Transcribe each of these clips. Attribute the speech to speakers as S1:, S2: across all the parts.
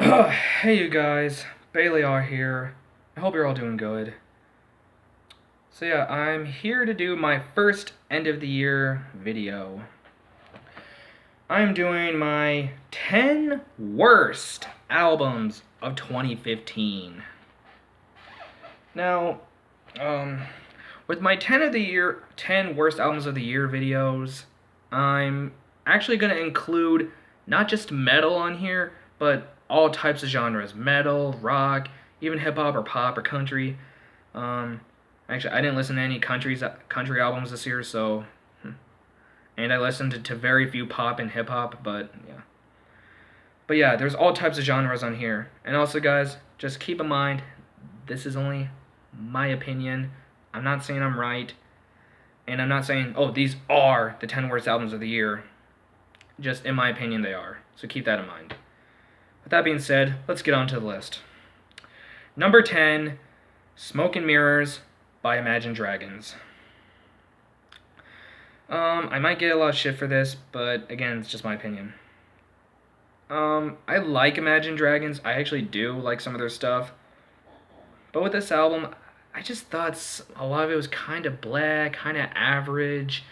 S1: Hey you guys, Bailey R here. I hope you're all doing good. So yeah, I'm here to do my first end of the year video. I'm doing my 10 worst albums of 2015. Now, with my 10 worst albums of the year videos, I'm actually going to include not just metal on here, but all types of genres: metal, rock, even hip hop or pop or country. Um, Actually, I didn't listen to any country albums this year, so, and I listened to very few pop and hip hop, but yeah. But yeah, there's all types of genres on here. And also, guys, just keep in mind, this is only my opinion. I'm not saying I'm right, and I'm not saying, oh, these are the 10 worst albums of the year. Just in my opinion, they are. So keep that in mind. With that being said, let's get on to the list. Number 10, Smoke and Mirrors by Imagine Dragons. I might get a lot of shit for this, but again, it's just my opinion. I like Imagine Dragons. I actually do like some of their stuff. But with this album, I just thought a lot of it was kind of blah, kind of average.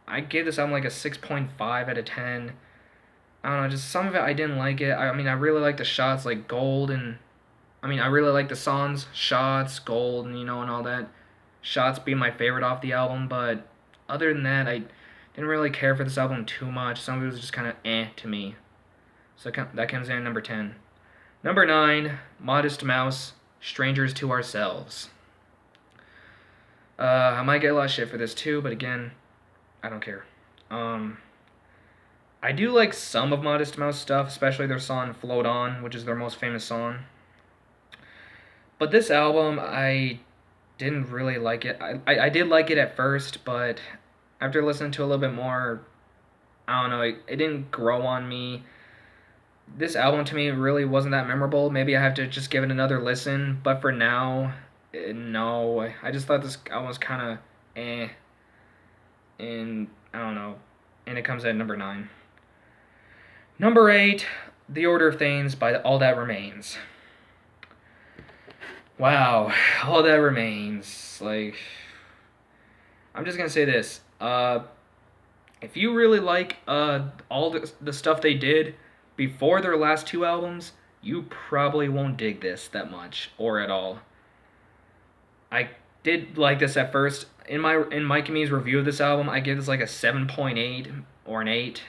S1: I gave this album like a 6.5 out of 10. I don't know, just some of it I didn't like it. I mean, I really like the shots like Gold and... I really like the songs Shots, Gold, and and all that. Shots being my favorite off the album, but other than that, I didn't really care for this album too much. Some of it was just kind of to me. So that comes in at number 10. Number 9, Modest Mouse, Strangers to Ourselves. I might get a lot of shit for this too, but again, I don't care. I do like some of Modest Mouse stuff, especially their song Float On, which is their most famous song. But this album, I didn't really like it. I did like it at first, but after listening to it a little bit more, I don't know, it didn't grow on me. This album to me really wasn't that memorable. Maybe I have to just give it another listen, but for now, no. I just thought this album was kind of and I don't know. And it comes at number 9. Number 8, The Order of Things by All That Remains. Wow, All That Remains. Like, I'm just gonna say this. If you really like all the stuff they did before their last 2 albums, you probably won't dig this that much or at all. I did like this at first. In Mike and me's review of this album, I give this like a 7.8 or an 8.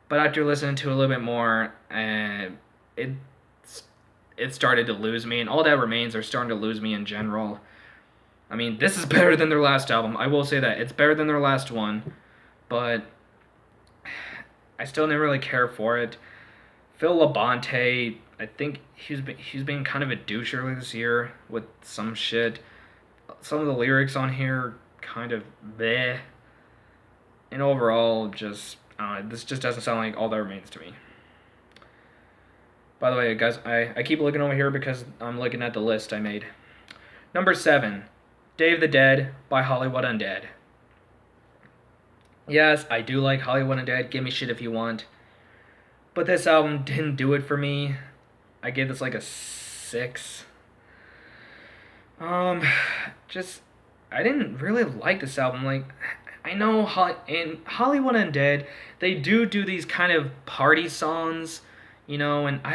S1: But after listening to it a little bit more, it started to lose me, and All That Remains are starting to lose me in general. I mean, this is better than their last album. I will say that. It's better than their last one, but I still didn't really care for it. Phil Labonte, I think he's been kind of a douche earlier this year with some shit. Some of the lyrics on here kind of bleh. And overall, just this just doesn't sound like All That Remains to me. By the way, guys, I keep looking over here because I'm looking at the list I made. Number 7, Day of the Dead by Hollywood Undead. Yes, I do like Hollywood Undead. Give me shit if you want. But this album didn't do it for me. I gave this like a 6. I didn't really like this album. Like, I know in Hollywood Undead, they do these kind of party songs, and I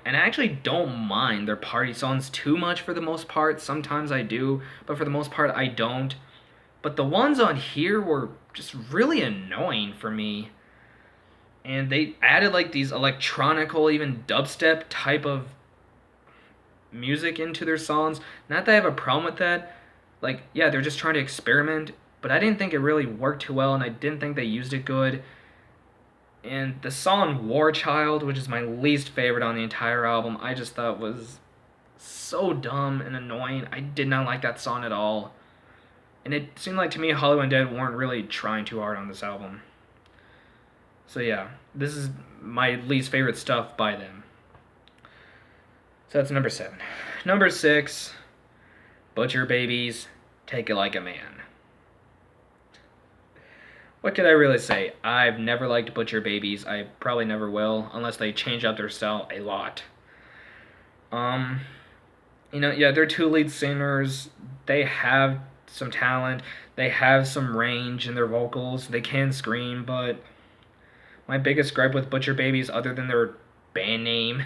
S1: actually don't mind their party songs too much for the most part. Sometimes I do, but for the most part, I don't. But the ones on here were just really annoying for me. And they added like these electronical, even dubstep type of music into their songs. Not that I have a problem with that. Like, yeah, they're just trying to experiment, but I didn't think it really worked too well, and I didn't think they used it good. And the song War Child, which is my least favorite on the entire album, I just thought was so dumb and annoying. I did not like that song at all. And it seemed like to me Hollywood Undead weren't really trying too hard on this album. So yeah, this is my least favorite stuff by them. So that's number 7. Number 6, Butcher Babies, Take It Like a Man. What could I really say? I've never liked Butcher Babies. I probably never will, unless they change up their style a lot. Um, yeah, they're two lead singers. They have some talent. They have some range in their vocals. They can scream, but my biggest gripe with Butcher Babies, other than their band name,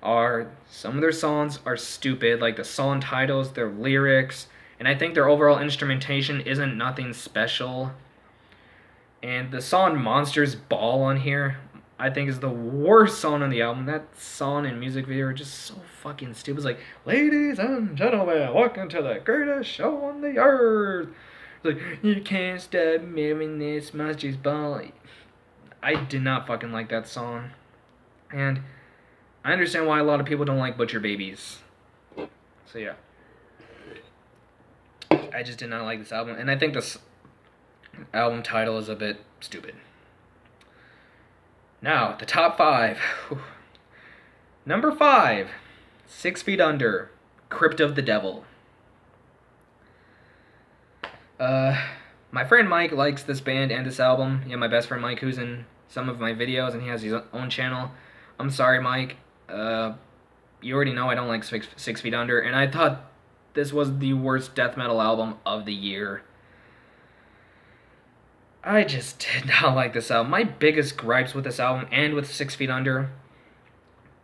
S1: are some of their songs are stupid, like the song titles, their lyrics, and I think their overall instrumentation isn't nothing special. And the song Monsters Ball on here, I think is the worst song on the album. That song and music video are just so fucking stupid. It's like, ladies and gentlemen, welcome to the greatest show on the earth. It's like, you can't stop moving this Monsters Ball. I did not fucking like that song. And I understand why a lot of people don't like Butcher Babies. So yeah. I just did not like this album. And I think this album title is a bit stupid. Now, the top 5. Number 5, 6 Feet Under, Crypt of the Devil. My friend Mike likes this band and this album. Yeah, my best friend Mike, who's in some of my videos, and he has his own channel. I'm sorry, Mike. You already know I don't like 6 Feet Under, and I thought this was the worst death metal album of the year. I just did not like this album. My biggest gripes with this album and with 6 Feet Under,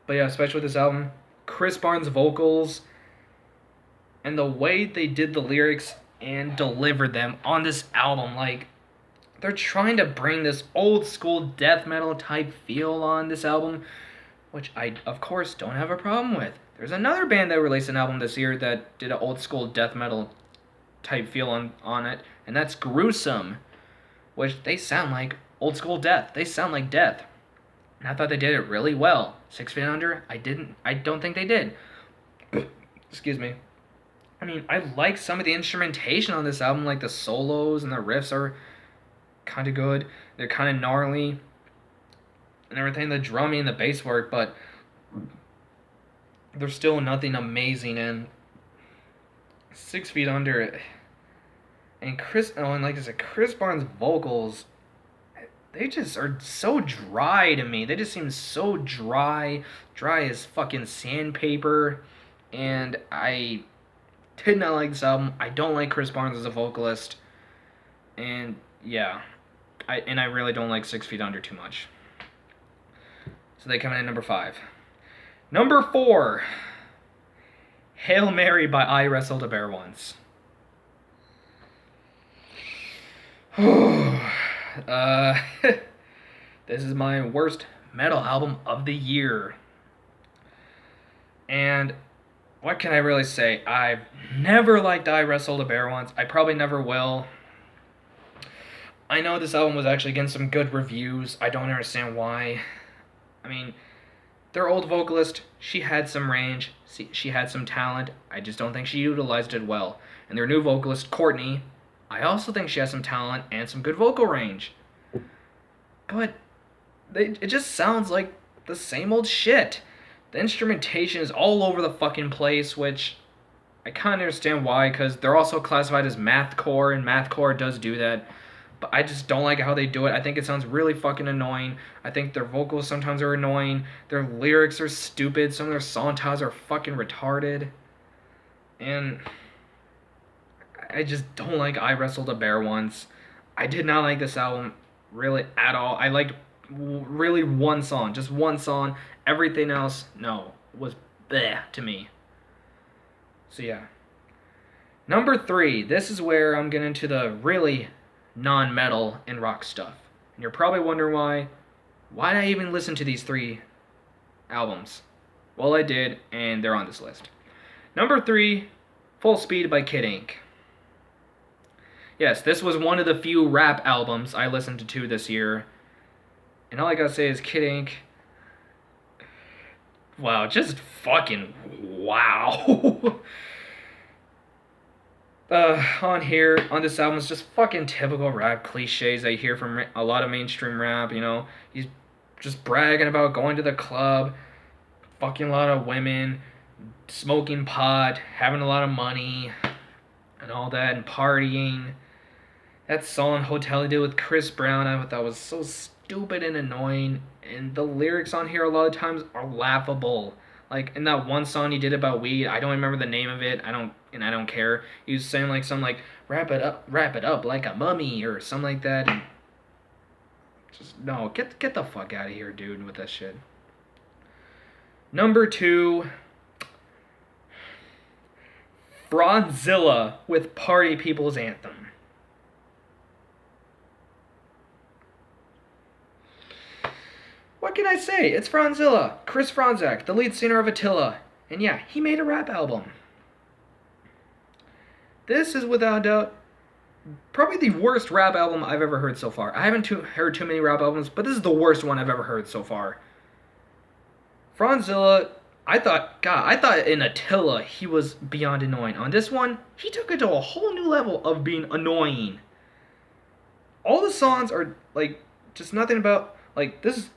S1: but yeah, especially with this album, Chris Barnes' vocals and the way they did the lyrics and delivered them on this album. Like, they're trying to bring this old school death metal type feel on this album, which I, of course, don't have a problem with. There's another band that released an album this year that did an old school death metal type feel on it, and that's Gruesome, which they sound like old school death. They sound like death. And I thought they did it really well. 6 Feet Under, I don't think they did. Excuse me. I mean, I like some of the instrumentation on this album, like the solos and the riffs are kind of good. They're kind of gnarly and everything, the drumming and the bass work, but there's still nothing amazing in 6 Feet Under. And like I said, Chris Barnes' vocals, they just are so dry to me. They just seem so dry as fucking sandpaper, and I did not like this album. I don't like Chris Barnes as a vocalist, and yeah, I really don't like 6 Feet Under too much. So they come in at number 5. Number 4, Hail Mary by I Wrestled a Bear Once. This is my worst metal album of the year. And what can I really say? I've never liked I Wrestled a Bear Once. I probably never will. I know this album was actually getting some good reviews. I don't understand why. I mean, their old vocalist, she had some range. She had some talent. I just don't think she utilized it well. And their new vocalist, Courtney, I also think she has some talent and some good vocal range. But it just sounds like the same old shit. The instrumentation is all over the fucking place, which I kind of understand why, because they're also classified as mathcore, and mathcore does do that. But I just don't like how they do it. I think it sounds really fucking annoying. I think their vocals sometimes are annoying. Their lyrics are stupid. Some of their song titles are fucking retarded. And I just don't like I Wrestled a Bear Once. I did not like this album really at all. I liked really one song, just one song. Everything else, no, was bleh to me. So yeah. Number 3, this is where I'm getting into the really non-metal and rock stuff. And you're probably wondering why did I even listen to these 3 albums? Well, I did, and they're on this list. Number 3, Full Speed by Kid Ink. Yes, this was one of the few rap albums I listened to this year. And all I gotta say is Kid Ink. Wow, just fucking wow. On this album is just fucking typical rap cliches I hear from a lot of mainstream rap, you know. He's just bragging about going to the club, fucking a lot of women, smoking pot, having a lot of money, and all that, and partying. That song Hotel he did with Chris Brown, I thought was so stupid and annoying, and the lyrics on here a lot of times are laughable. Like in that one song he did about weed, I don't remember the name of it. I don't care. He was saying like some like wrap it up like a mummy or something like that. And just no, get the fuck out of here, dude, with that shit. Number 2, Zilla with Party People's Anthem. What can I say? It's Zilla, Chris Franzak, the lead singer of Attila. And yeah, he made a rap album. This is without doubt probably the worst rap album I've ever heard so far. I haven't heard too many rap albums, but this is the worst one I've ever heard so far. Zilla, I thought in Attila he was beyond annoying. On this one, he took it to a whole new level of being annoying. All the songs are like just nothing about like this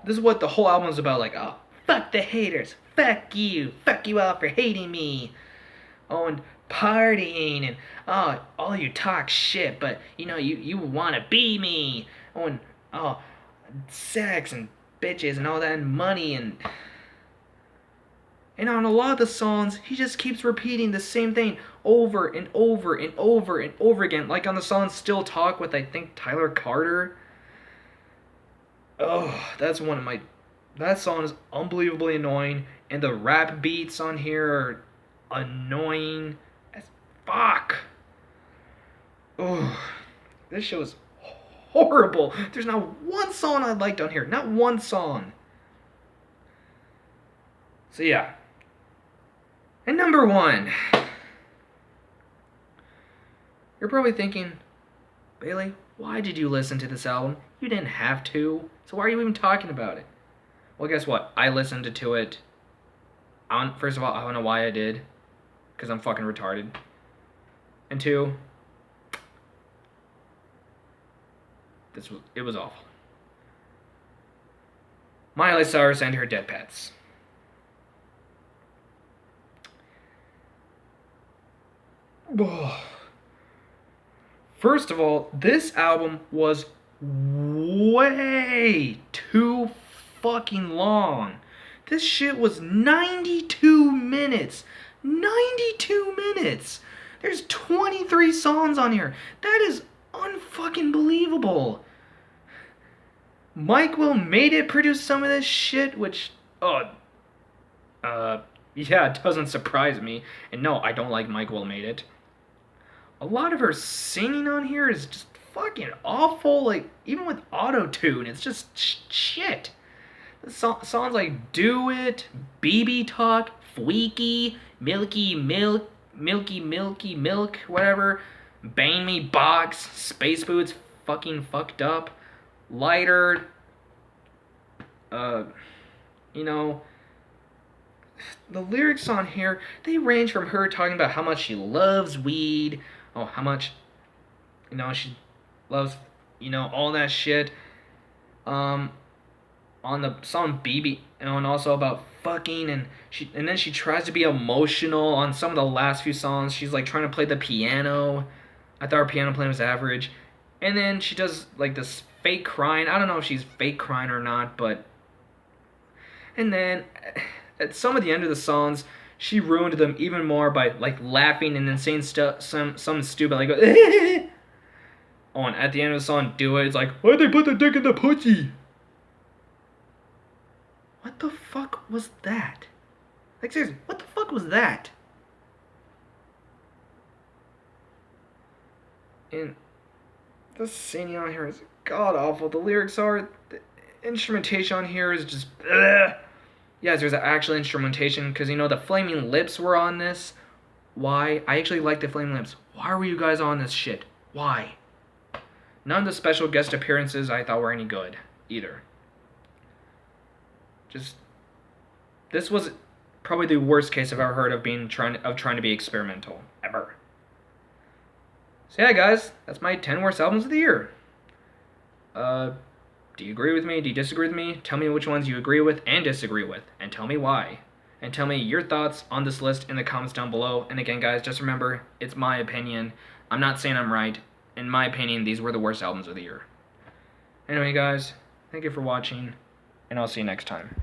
S1: is what the whole album is about. Like, oh, fuck the haters, fuck you all for hating me. Oh, and partying, and oh, all you talk shit, but you want to be me. Oh, and oh, sex and bitches and all that, and money, and on a lot of the songs he just keeps repeating the same thing over and over and over and over again, like on the song Still Talk with I think Tyler Carter. Oh, that's one of my that song is unbelievably annoying, and the rap beats on here are annoying as fuck. Oh, this show is horrible. There's not one song I liked on here. Not one song. So yeah. And number 1. You're probably thinking, Bailey, why did you listen to this album? You didn't have to. So why are you even talking about it? Well, guess what? I listened to it. First of all, I don't know why I did. Because I'm fucking retarded. And 2, it was awful. Miley Cyrus and her dead pets. First of all, this album was way too fucking long. This shit was 92 minutes. 92 minutes. There's 23 songs on here. That is unfucking believable. Mike Will Made It produced some of this shit, which, yeah, it doesn't surprise me. And no, I don't like Mike Will Made It. A lot of her singing on here is just fucking awful. Like, even with auto-tune, it's just shit. The songs like Do It, BB Talk, Fweaky, Milky Milk, whatever, Bang Me Box, Space Boots, fucking fucked up, Lighter, the lyrics on here, they range from her talking about how much she loves weed, how much, she loves, all that shit, on the song BB, and also about fucking, and then she tries to be emotional on some of the last few songs. She's like trying to play the piano. I thought her piano playing was average. And then she does like this fake crying. I don't know if she's fake crying or not, but and then at some of the end of the songs, she ruined them even more by like laughing and then saying something stupid like oh, and at the end of the song Do It, it's like, why'd they put the dick in the pussy? What the fuck was that? Like, seriously, what the fuck was that? And the singing on here is god awful. The lyrics are, the instrumentation on here is just, ugh. Yes, there's an actual instrumentation, because, the Flaming Lips were on this. Why? I actually like the Flaming Lips. Why were you guys on this shit? Why? None of the special guest appearances I thought were any good, either. This was probably the worst case I've ever heard of trying to be experimental ever. So yeah, guys, that's my 10 worst albums of the year. Do you agree with me? Do you disagree with me? Tell me which ones you agree with and disagree with, and tell me why. And tell me your thoughts on this list in the comments down below. And again, guys, just remember, it's my opinion. I'm not saying I'm right. In my opinion, these were the worst albums of the year. Anyway, guys, thank you for watching, and I'll see you next time.